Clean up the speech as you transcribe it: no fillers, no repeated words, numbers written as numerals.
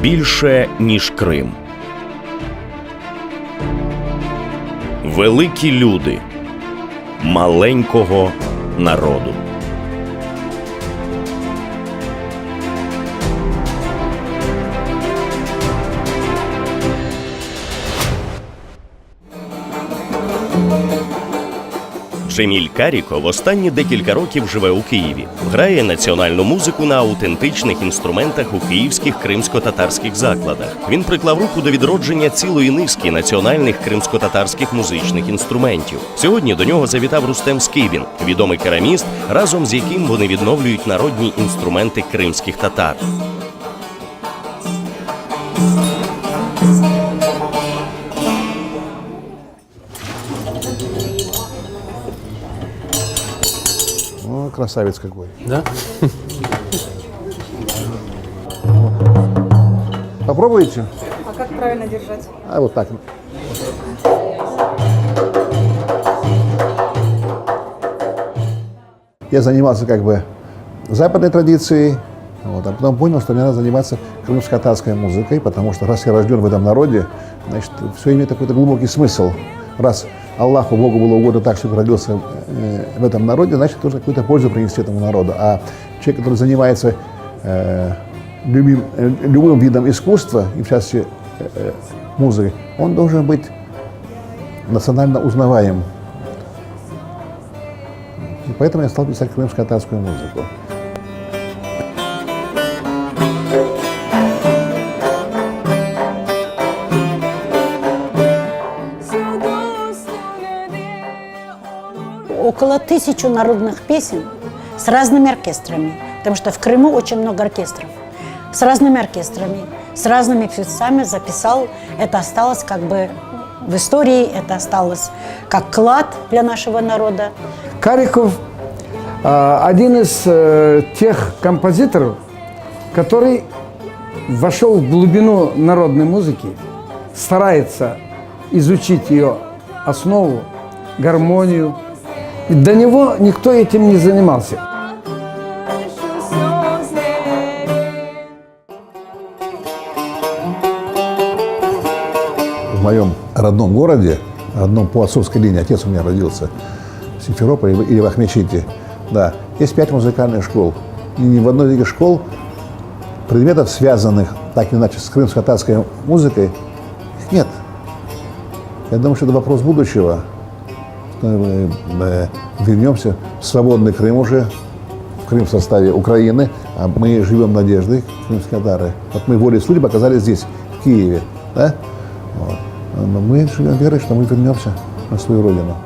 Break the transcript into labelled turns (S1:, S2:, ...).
S1: більше, ніж Крим. Великі люди маленького народу. Джеміль Каріков останні декілька років живе у Києві. Грає національну музику на аутентичних інструментах у київських кримсько-татарських закладах. Він приклав руку до відродження цілої низки національних кримсько-татарських музичних інструментів. Сьогодні до нього завітав Рустем Скибін, відомий кераміст, разом з яким вони відновлюють народні інструменти кримських татар.
S2: О, красавец какой.
S3: Да?
S2: Попробуйте?
S4: А как правильно держать?
S2: А вот так. Я занимался как бы западной традицией, вот, а потом понял, что мне надо заниматься крымско-татарской музыкой, потому что раз я рожден в этом народе, значит, все имеет какой-то глубокий смысл. Раз Аллаху, Богу было угодно так, чтобы родился в этом народе, значит, должен какую-то пользу принести этому народу. А человек, который занимается любым видом искусства, и в частности музыкой, он должен быть национально узнаваем. И поэтому я стал писать крымско-татарскую музыку.
S5: Около 1000 народных песен с разными оркестрами, потому что в Крыму очень много оркестров, с разными оркестрами, с разными певцами записал. Это осталось как бы в истории, это осталось как клад для нашего народа.
S3: Кариков один из тех композиторов, который вошел в глубину народной музыки, старается изучить ее основу, гармонию. И до него никто этим не занимался.
S2: В моем родном городе, родном по отцовской линии, отец у меня родился в Симферополе или в Ахмечите, да, есть 5 музыкальных школ. И ни в одной из этих школ предметов, связанных так или иначе с крымско-татарской музыкой, их нет. Я думаю, что это вопрос будущего. Мы вернемся в свободный Крым уже, в Крым в составе Украины, а мы живем надеждой, крымские татары. Вот мы волей судеб оказались здесь, в Киеве, да? Вот. Но мы живем верой, что мы вернемся на свою родину.